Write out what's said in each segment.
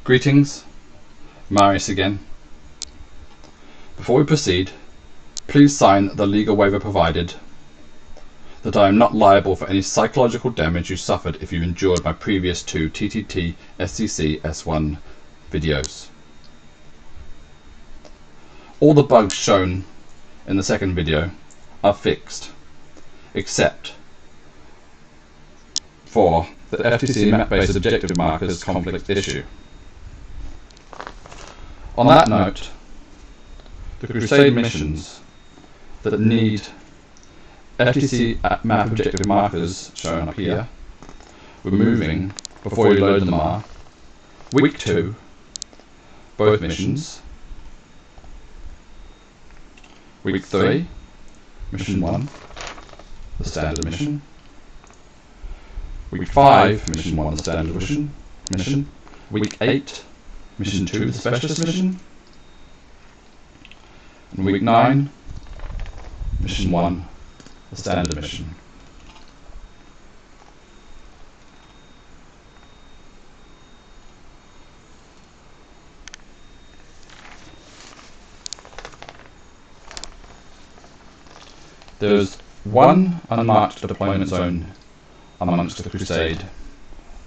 Greetings, Marius again. Before we proceed, please sign the legal waiver provided that I am not liable for any psychological damage you suffered if you endured my previous 2 TTTSCCS1 videos. All the bugs shown in the second video are fixed, except for the FTC map-based objective markers conflict issue. On that note, the Crusade missions that need FTC map objective markers shown up here, removing before you load them are week 2, both missions, week 3, mission 1, the standard mission, week 5, mission 1, the standard mission, week 8, mission 2, the specialist mission, and week 9, mission 1, the standard mission. There is one unmarked deployment zone amongst the Crusade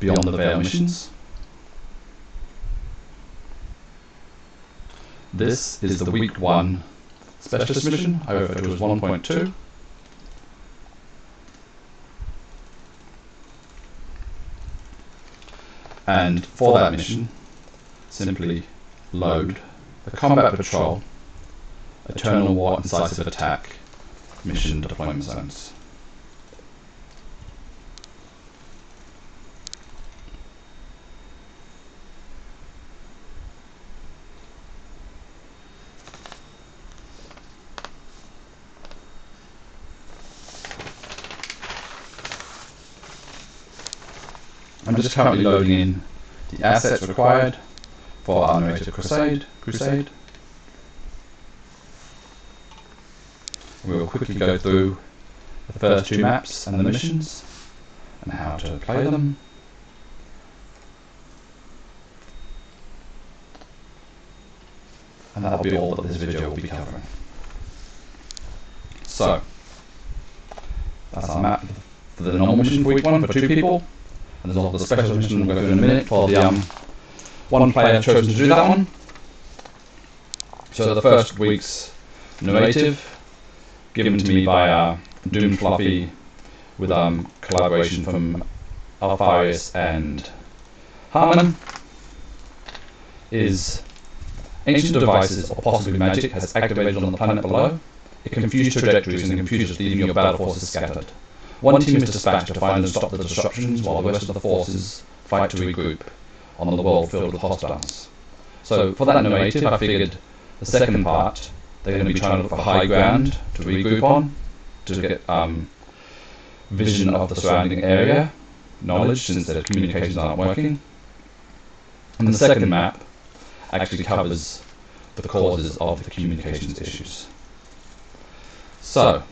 beyond the Veil missions. This is the week 1 specialist mission, I refer to as 1.2. And for that mission, simply load the Combat Patrol, Eternal War and Decisive Attack mission deployment zones. I'm just currently loading in the assets required for our narrative Crusade. We will quickly go through the first 2 maps and the missions and how to play them. And that'll be all that this video will be covering. So, that's our map for the normal mission for week 1 for 2 people. And there's also the special mission we'll go through in a minute for the one player chosen to do that one. So the first week's narrative, given to me by Doom Fluffy with collaboration from Alpharius and Harmon, is ancient devices or possibly magic has activated on the planet below. It confused trajectories and computers, leaving your battle forces scattered. One team is dispatched to find and stop the disruptions, while the rest of the forces fight to regroup on the world filled with hostiles. So for that narrative, I figured the second part, they're going to be trying to look for high ground to regroup on, to get vision of the surrounding area, knowledge, since their communications aren't working. And the second map actually covers the causes of the communications issues. So,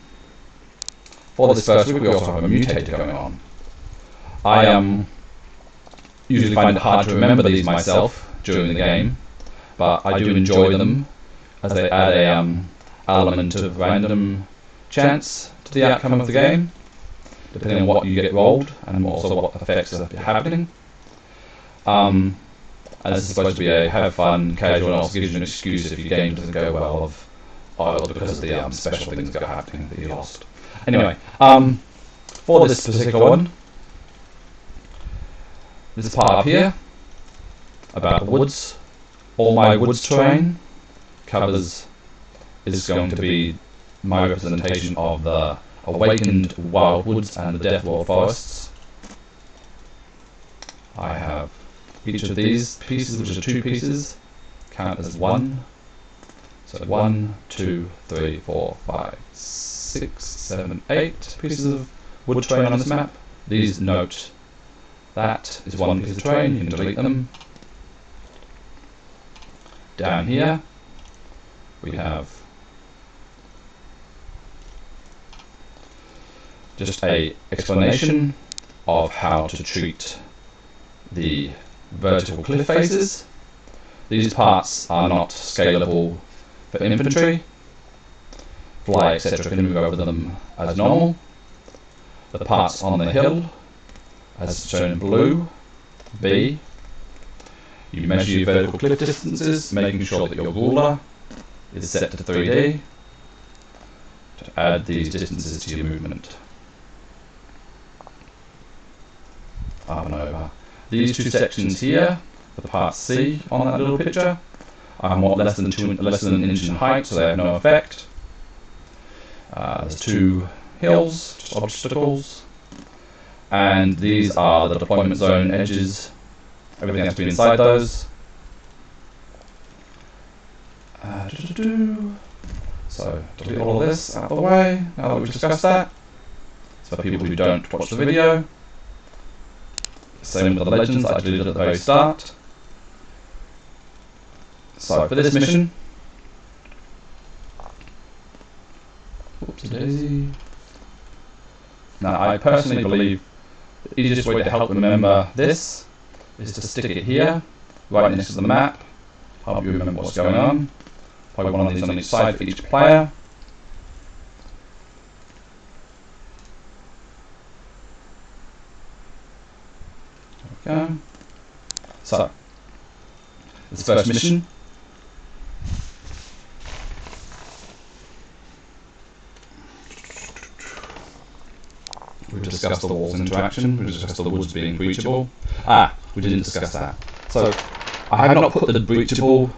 for this first week, we also have a mutator going on. I usually find it hard to remember these myself during the game, but I do enjoy them as they add a element of random chance to the outcome of the game, depending on what you get rolled and also what effects are happening. And this is supposed to be a have fun, casual, and also gives you an excuse if your game doesn't go well or because of the special things that are happening that you lost. Anyway, for this particular one, this part up here about the woods, all my woods terrain is going to be my representation of the awakened wild woods and the death world forests. I have each of these pieces, which are 2 pieces, count as 1. So 1, 2, 3, 4, 5, 6, 7, 8 pieces of wood terrain on this map. These note that is 1 piece of terrain, you can delete them. Down here we have just a explanation of how to treat the vertical cliff faces These parts are not scalable for infantry. Fly, etc. can move over them as normal. The parts on the hill, as shown in blue, B. You measure your vertical cliff distances, making sure that your ruler is set to 3D to add these distances to your movement. Up and over. These two sections here, the part C on that little picture, are less than an inch in height, so they have no effect. There's two hills, just obstacles, and these are the deployment zone edges. Everything has to be inside those. So, delete all of this out of the way, now that we've discussed that. So for people who don't watch the video, same with the legends, I deleted at the very start. So for this mission, whoopsie daisy. Now I personally believe the easiest way to help remember this is to stick it here, right next to the map, help you remember what's going on. Probably one of these on each side for each player. Okay. So, this first mission. We've discussed the walls interaction, we've discussed the woods being breachable. We didn't discuss that. So, I have not put the breachable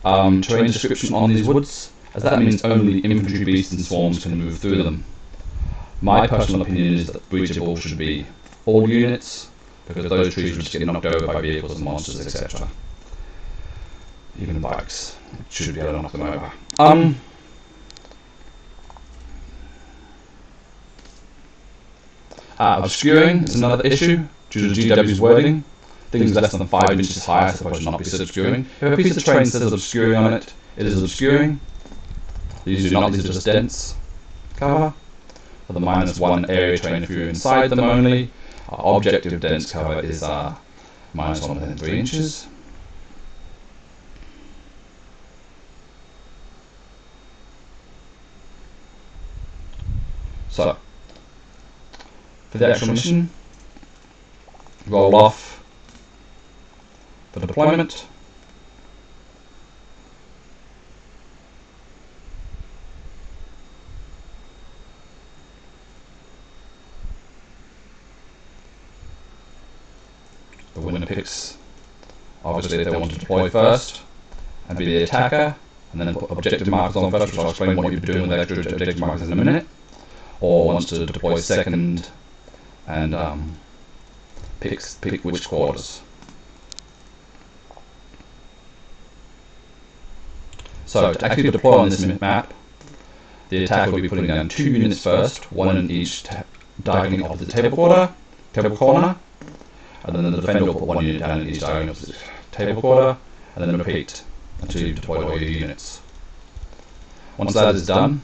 terrain description on these woods, as that means only infantry beasts and swarms can move through them. My personal opinion is that breachable should be all units, because those trees would just get knocked over by vehicles and monsters, etc. Even bikes should be able to knock them over. Obscuring is another issue due to GW's wording. Things less than 5 inches high are supposed to not be said obscuring. If a piece of terrain says obscuring on it, it is obscuring. These do not, these are just dense cover. For the -1 area terrain if you're inside them only. Our objective dense cover is -1.3 inches. So, for the actual mission, roll off for deployment. The winner picks, obviously, if they want to deploy first and be the attacker, and then put objective markers on first, which I'll explain what you'll be doing with extra objective markers in a minute, or wants to deploy second and pick which quarters. So, to actually deploy on this map, the attacker will be putting down 2 units first, one in each diagonally of the table corner, and then the defender will put 1 unit down in each diagonal of the table quarter, and then repeat until you've deployed all your units. Once that is done,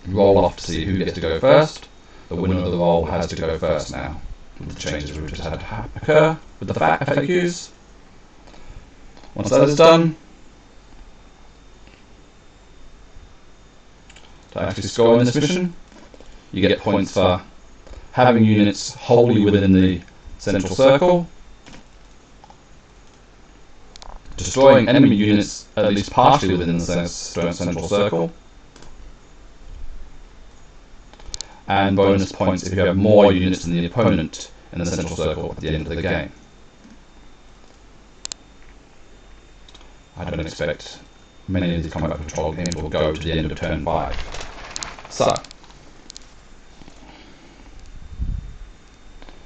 roll off to see who gets to go first. The winner of the roll has to go first now, with the changes we've just had occur with the FAQs. Once that is done, to actually score in this mission, you get points for having units wholly within the central circle, destroying enemy units at least partially within the central circle, and bonus points if you have more units than the opponent in the central circle at the end of the game. I don't expect many of these combat control games will go to the end of turn 5. So,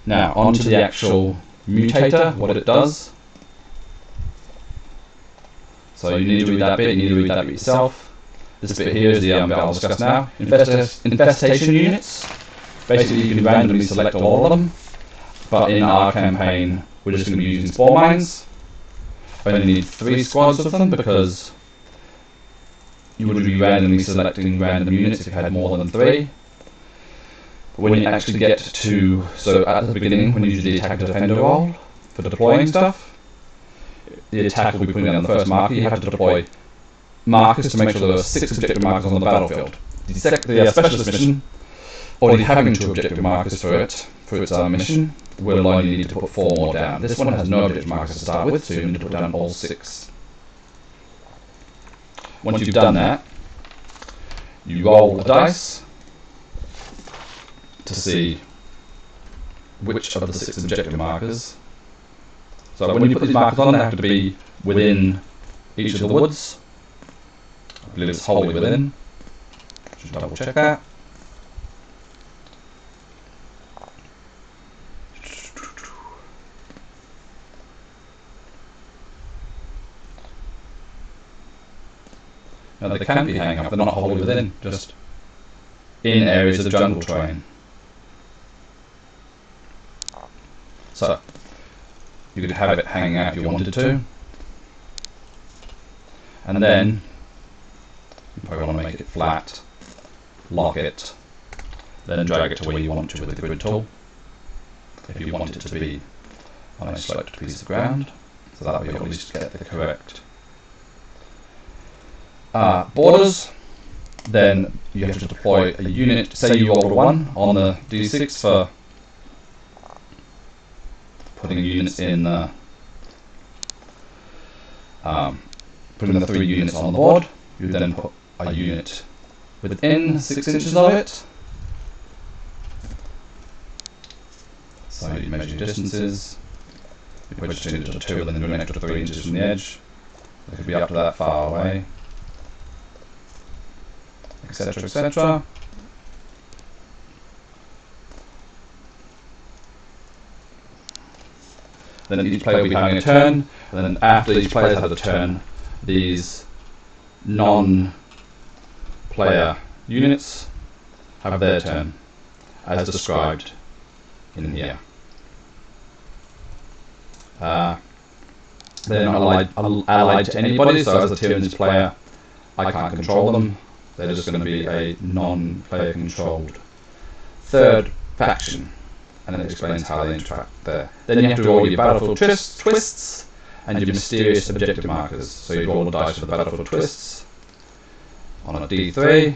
now onto the actual mutator, what it does. So you need to read that bit, you need to read that bit yourself. This bit here is the bit I'll discuss now. Infestation units. Basically you can randomly select all of them, but in our campaign we're just going to be using spore mines. I only need 3 squads of them because you would be randomly selecting random units if you had more than 3. But when you actually get to, so at the beginning when you do the attack defender roll for deploying stuff, the attack will be putting down the first marker, you have to deploy markers to make sure there are 6 objective markers on the battlefield. The specialist mission, already having 2 objective markers for its mission, will only need to put 4 more down. This one has no objective markers to start with, so you need to put down all 6. Once you've done that, you roll a dice to see which of the 6 objective markers. So when you put these markers on, they have to be within each of the woods. I believe it's wholly within. Just double check that. Now they can be hanging up, they're not wholly within, just in areas of jungle terrain. So, you could have it hanging out if you wanted to. And then, you probably want to make it flat, lock it, then drag it to where you want to with the grid tool. If you want it to be on a sloped piece of ground, so that way you at least get the correct borders. Then you have to deploy a unit. Say you rolled a 1 on the D6 for putting units in putting the 3 units on the board. You then put a unit within 6 inches of it. So you measure your distances. You put just into 2 and then do an extra 3 inches from the edge. It could be up to that far away, etc., etc. Then each player will be having a turn, and then after each player has had a turn, these non-player units have their turn, as described in here. They're not allied to anybody, so as a tyrannous player, I can't control them. They're just going to be a non-player controlled third faction, and then it explains how they interact there. Then you have to roll your battlefield twists and your mysterious objective markers. So you roll the dice for the battlefield twists on a D3.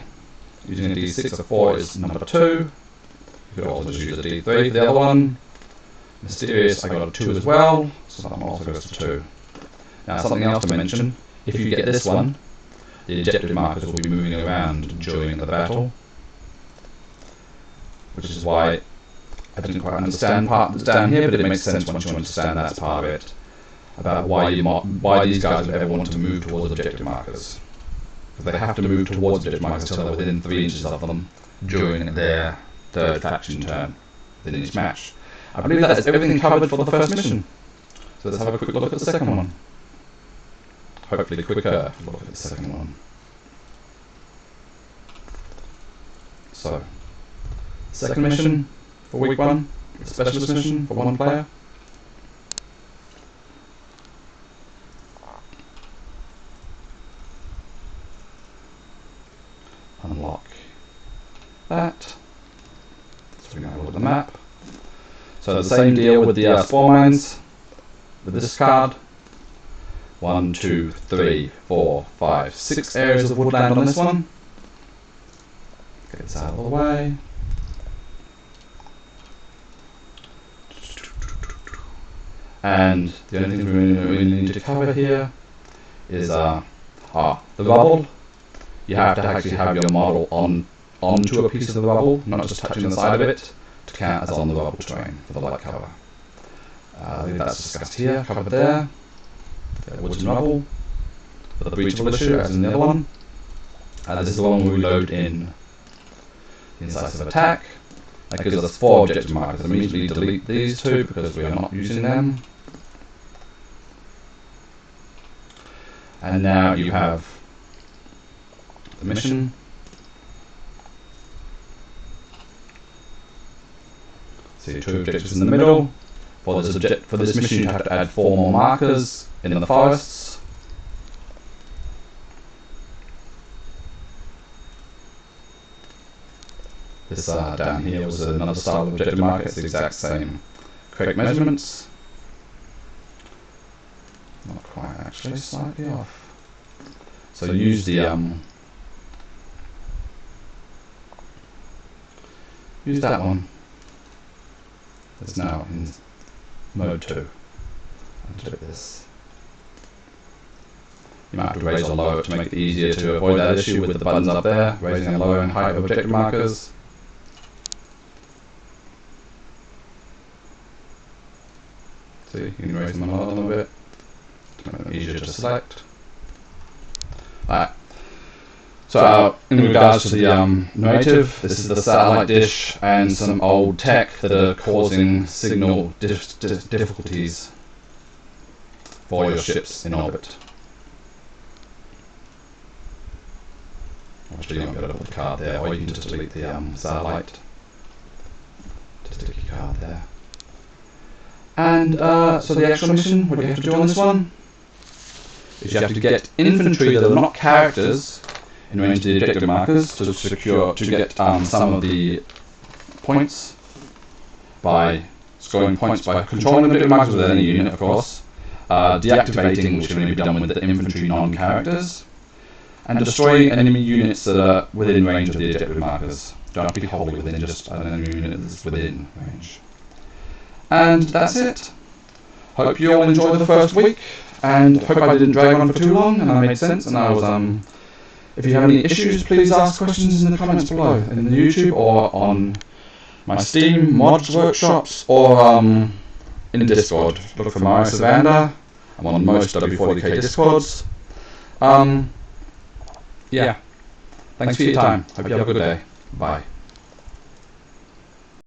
Using a D6, a 4 is number 2. You could also just use a D3 for the other one. Mysterious, I got a 2 as well, so that one also goes to 2. Now something else to mention, if you get this one, the objective markers will be moving around during the battle, which is why I didn't quite understand part that's down here, but it makes sense once you understand that's part of it, about why these guys would ever want to move towards objective markers. Because they have to move towards objective markers until they're within 3 inches of them during their third faction turn within each match. I believe that is everything covered for the first mission. So let's have a quick look at the second one. Hopefully quicker look at the second one. So, second mission for week 1, the specialist mission for 1 player. Unlock that. So we can have a look at the map. So the same deal with the spore mines, with this card. 1, 2, 3, 4, 5, 6 areas of woodland on this one. Get this out of the way. And the only thing we really need to cover here is the rubble. You have to actually have your model onto a piece of the rubble, not just touching the side of it, to count as on the rubble terrain for the light cover. I believe that's discussed here, covered there. Woods and rubble for the breachable issue, as in the other one. This is the one we load in the incisive attack. That gives us 4 objective markers. Immediately delete these 2 because we are not using them. And now you have the mission. See 2 objectives in the middle. For this mission you have to add 4 more markers in the forests. This down here was another style of objective marker. It's the exact same correct measurements. Not quite, actually, slightly off. So use the use that one. It's now in mode 2. And do this. You might have to raise or lower it to make it easier to avoid that issue with the buttons up there, raising and lowering height of objective markers. So you can raise them and lower them a bit to make them easier to select. Alright. So in regards to the narrative, this is the satellite dish and some old tech that are causing signal difficulties for your ships in orbit. Obviously you won't be able to put the card there, or you can just delete the satellite. Just stick your card there. And so the actual mission, what you have to do on this one, is you have to get infantry that are not characters in range of the objective markers to get some of the points by scoring points by controlling the objective markers with any unit, of course, deactivating, which can only be done with the infantry non-characters, and destroying enemy units that are within range of the objective markers. Don't have to be wholly within, just an enemy unit that's within range. And that's it. Hope you all enjoyed the first week, and hope I didn't drag on for too long and I made sense, and I was if you have any issues, please ask questions in the comments below, in the YouTube or on my Steam mods workshops, or in Discord. Look for Mario Savanda. I'm on most W40K Discords. Yeah. Thanks for your time. Hope you have a good day. Bye.